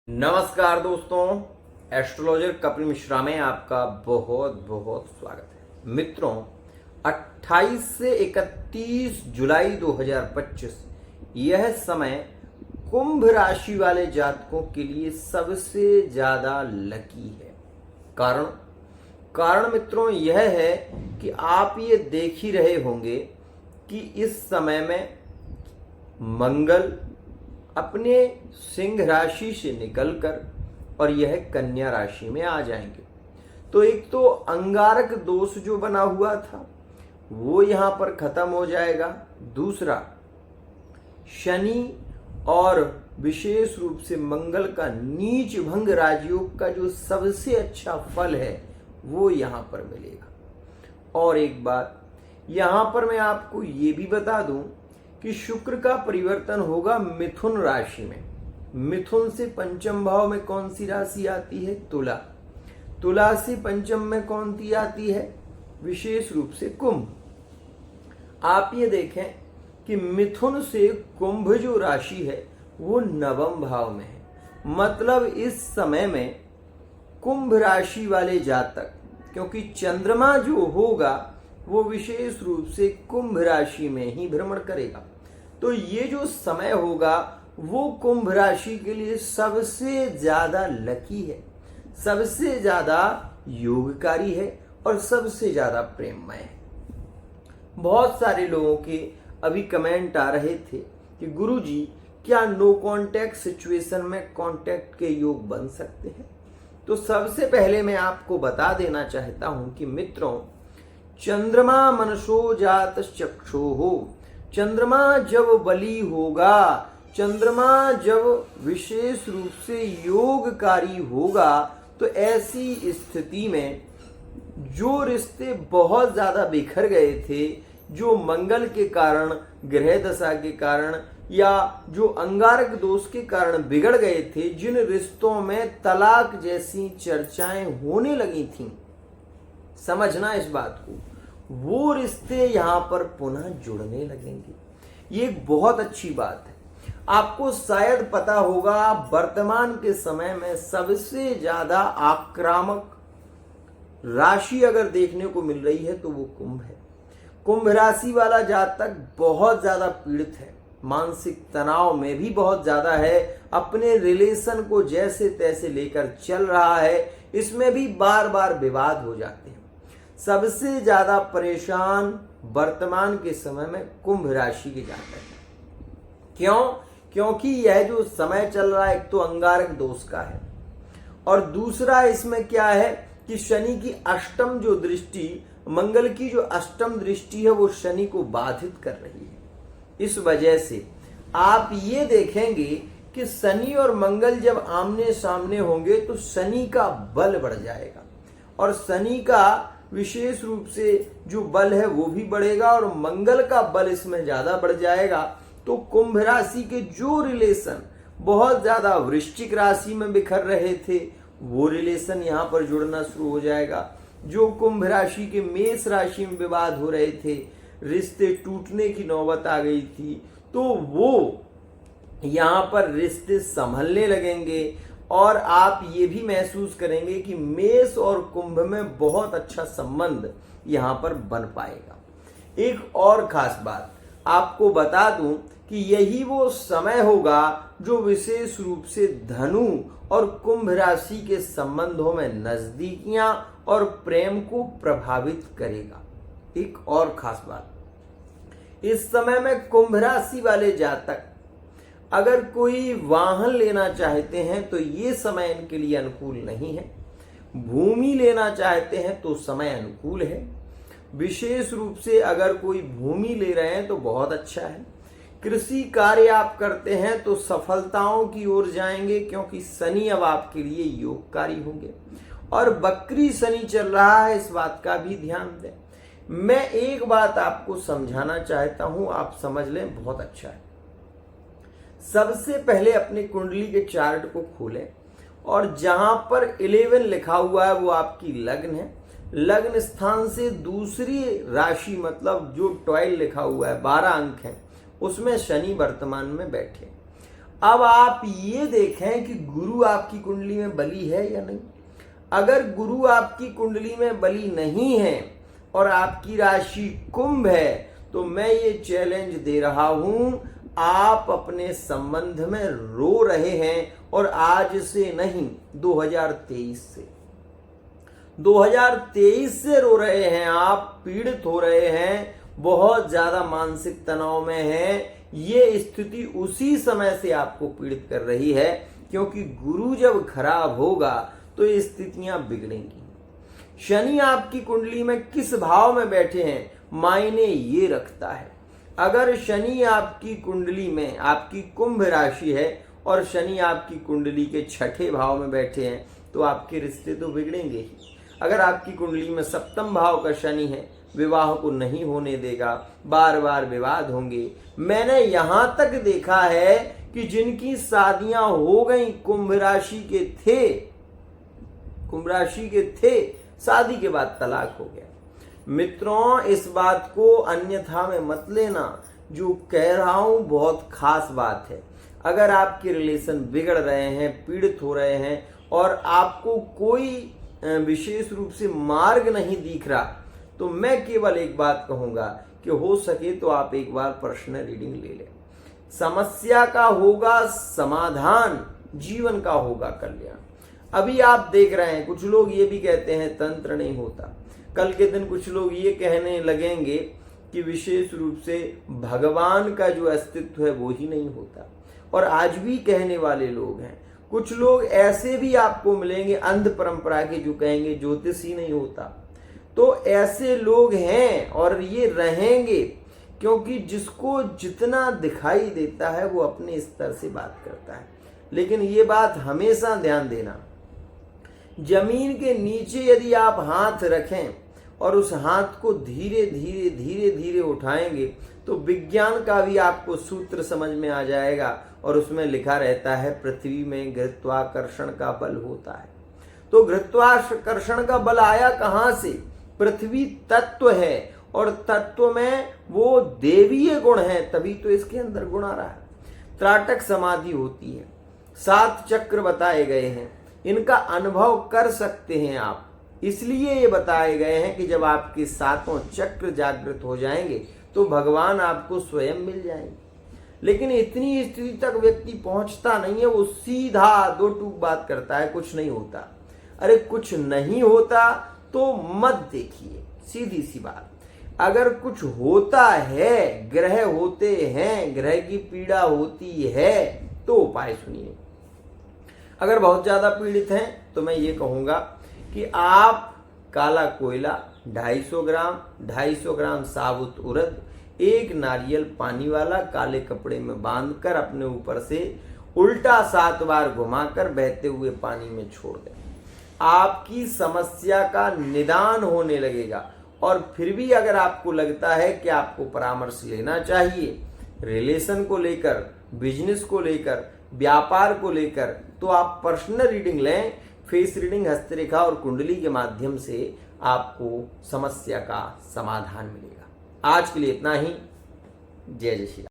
नमस्कार दोस्तों, एस्ट्रोलॉजर कपिल मिश्रा में आपका बहुत बहुत स्वागत है। मित्रों, 28 से 31 जुलाई 2025 यह समय कुंभ राशि वाले जातकों के लिए सबसे ज्यादा लकी है। कारण मित्रों यह है कि आप ये देख ही रहे होंगे कि इस समय में मंगल अपने सिंह राशि से निकलकर और यह कन्या राशि में आ जाएंगे। तो एक तो अंगारक दोष जो बना हुआ था वो यहां पर खत्म हो जाएगा। दूसरा, शनि और विशेष रूप से मंगल का नीच भंग राजयोग का जो सबसे अच्छा फल है वो यहां पर मिलेगा। और एक बात यहां पर मैं आपको ये भी बता दूं कि शुक्र का परिवर्तन होगा मिथुन राशि में। मिथुन से पंचम भाव में कौन सी राशि आती है? तुला। तुला से पंचम में कौन सी आती है? विशेष रूप से कुंभ। आप ये देखें कि मिथुन से कुंभ जो राशि है वो नवम भाव में है। मतलब इस समय में कुंभ राशि वाले जातक, क्योंकि चंद्रमा जो होगा वो विशेष रूप से कुंभ राशि में ही भ्रमण करेगा, तो ये जो समय होगा वो कुंभ राशि के लिए सबसे ज्यादा लकी है, सबसे ज्यादा योगकारी है और सबसे ज्यादा प्रेममय है। बहुत सारे लोगों के अभी कमेंट आ रहे थे कि गुरुजी क्या नो कांटेक्ट सिचुएशन में कांटेक्ट के योग बन सकते हैं? तो सबसे पहले मैं आपको बता देना चाहता हूं कि मित्रों, चंद्रमा मनसो जात चक्षुः, चंद्रमा जब बली होगा, चंद्रमा जब विशेष रूप से योगकारी होगा, तो ऐसी स्थिति में जो रिश्ते बहुत ज्यादा बिखर गए थे, जो मंगल के कारण, ग्रह दशा के कारण या जो अंगारक दोष के कारण बिगड़ गए थे, जिन रिश्तों में तलाक जैसी चर्चाएं होने लगी थीं, समझना इस बात को, वो रिश्ते यहां पर पुनः जुड़ने लगेंगे। ये एक बहुत अच्छी बात है। आपको शायद पता होगा वर्तमान के समय में सबसे ज्यादा आक्रामक राशि अगर देखने को मिल रही है तो वो कुंभ है। कुंभ राशि वाला जातक बहुत ज्यादा पीड़ित है, मानसिक तनाव में भी बहुत ज्यादा है, अपने रिलेशन को जैसे तैसे लेकर चल रहा है, इसमें भी बार बार विवाद हो जाते हैं। सबसे ज्यादा परेशान वर्तमान के समय में कुंभ राशि के जातक हैं। क्यों? क्योंकि यह जो समय चल रहा है एक तो अंगारक दोष का है और दूसरा इसमें क्या है कि शनि की अष्टम जो दृष्टि, मंगल की जो अष्टम दृष्टि है वो शनि को बाधित कर रही है। इस वजह से आप ये देखेंगे कि शनि और मंगल जब आमने सामने होंगे तो शनि का बल बढ़ जाएगा और शनि का विशेष रूप से जो बल है वो भी बढ़ेगा और मंगल का बल इसमें ज्यादा बढ़ जाएगा। तो कुंभ राशि के जो रिलेशन बहुत ज्यादा वृश्चिक राशि में बिखर रहे थे वो रिलेशन यहां पर जुड़ना शुरू हो जाएगा। जो कुंभ राशि के मेष राशि में विवाद हो रहे थे, रिश्ते टूटने की नौबत आ गई थी, तो वो यहां पर रिश्ते संभलने लगेंगे और आप ये भी महसूस करेंगे कि मेष और कुंभ में बहुत अच्छा संबंध यहां पर बन पाएगा। एक और खास बात आपको बता दूं कि यही वो समय होगा जो विशेष रूप से धनु और कुंभ राशि के संबंधों में नजदीकियां और प्रेम को प्रभावित करेगा। एक और खास बात, इस समय में कुंभ राशि वाले जातक अगर कोई वाहन लेना चाहते हैं तो ये समय इनके लिए अनुकूल नहीं है। भूमि लेना चाहते हैं तो समय अनुकूल है। विशेष रूप से अगर कोई भूमि ले रहे हैं तो बहुत अच्छा है। कृषि कार्य आप करते हैं तो सफलताओं की ओर जाएंगे, क्योंकि शनि अब आपके लिए योगकारी होंगे और वक्री शनि चल रहा है, इस बात का भी ध्यान दें। मैं एक बात आपको समझाना चाहता हूं, आप समझ लें, बहुत अच्छा है। सबसे पहले अपनी कुंडली के चार्ट को खोलें और जहां पर 11 लिखा हुआ है वो आपकी लग्न है। लग्न स्थान से दूसरी राशि, मतलब जो 12 लिखा हुआ है, 12 अंक है, उसमें शनि वर्तमान में बैठे। अब आप ये देखें कि गुरु आपकी कुंडली में बली है या नहीं। अगर गुरु आपकी कुंडली में बली नहीं है और आपकी राशि कुंभ है, तो मैं ये चैलेंज दे रहा हूं, आप अपने संबंध में रो रहे हैं, और आज से नहीं, 2023 से 2023 से रो रहे हैं, आप पीड़ित हो रहे हैं, बहुत ज्यादा मानसिक तनाव में हैं। ये स्थिति उसी समय से आपको पीड़ित कर रही है, क्योंकि गुरु जब खराब होगा तो ये स्थितियां बिगड़ेंगी। शनि आपकी कुंडली में किस भाव में बैठे हैं मायने ये रखता है। अगर शनि आपकी कुंडली में, आपकी कुंभ राशि है और शनि आपकी कुंडली के छठे भाव में बैठे हैं, तो आपके रिश्ते तो बिगड़ेंगे ही। अगर आपकी कुंडली में सप्तम भाव का शनि है, विवाह को नहीं होने देगा, बार बार विवाद होंगे। मैंने यहां तक देखा है कि जिनकी शादियां हो गई, कुंभ राशि के थे, शादी के बाद तलाक हो गया। मित्रों, इस बात को अन्यथा में मत लेना, जो कह रहा हूं बहुत खास बात है। अगर आपके रिलेशन बिगड़ रहे हैं, पीड़ित हो रहे हैं, और आपको कोई विशेष रूप से मार्ग नहीं दिख रहा, तो मैं केवल एक बात कहूंगा कि हो सके तो आप एक बार पर्सनल रीडिंग ले लें। समस्या का होगा समाधान, जीवन का होगा कल्याण। अभी आप देख रहे हैं, कुछ लोग ये भी कहते हैं तंत्र नहीं होता। कल के दिन कुछ लोग ये कहने लगेंगे कि विशेष रूप से भगवान का जो अस्तित्व है वो ही नहीं होता, और आज भी कहने वाले लोग हैं। कुछ लोग ऐसे भी आपको मिलेंगे अंध परंपरा के, जो कहेंगे ज्योतिष ही नहीं होता। तो ऐसे लोग हैं और ये रहेंगे, क्योंकि जिसको जितना दिखाई देता है वो अपने स्तर से बात करता है। लेकिन ये बात हमेशा ध्यान देना, जमीन के नीचे यदि आप हाथ रखें और उस हाथ को धीरे धीरे धीरे धीरे उठाएंगे, तो विज्ञान का भी आपको सूत्र समझ में आ जाएगा, और उसमें लिखा रहता है पृथ्वी में गुरुत्वाकर्षण का बल होता है। तो गुरुत्वाकर्षण का बल आया कहां से? पृथ्वी तत्व है, और तत्व में वो देवीय गुण है, तभी तो इसके अंदर गुण आ रहा है। त्राटक समाधि होती है, 7 चक्र बताए गए हैं, इनका अनुभव कर सकते हैं आप। इसलिए ये बताए गए हैं कि जब आपके 7 चक्र जागृत हो जाएंगे तो भगवान आपको स्वयं मिल जाएंगे। लेकिन इतनी स्थिति तक व्यक्ति पहुंचता नहीं है, वो सीधा 2 टूक बात करता है, कुछ नहीं होता। अरे कुछ नहीं होता तो मत देखिए, सीधी सी बात। अगर कुछ होता है, ग्रह होते हैं, ग्रह की पीड़ा होती है, तो उपाय सुनिए। अगर बहुत ज्यादा पीड़ित हैं तो मैं ये कहूंगा कि आप काला कोयला 250 ग्राम साबुत उड़द, 1 नारियल पानी वाला काले कपड़े में बांधकर अपने ऊपर से उल्टा 7 बार घुमाकर बहते हुए पानी में छोड़ दें। आपकी समस्या का निदान होने लगेगा। और फिर भी अगर आपको लगता है कि आपको परामर्श लेना चाहिए, रिलेशन को लेकर, बिजनेस को लेकर, व्यापार को लेकर, तो आप पर्सनल रीडिंग लें। फेस रीडिंग, हस्तरेखा और कुंडली के माध्यम से आपको समस्या का समाधान मिलेगा। आज के लिए इतना ही। जय जय श्री राम।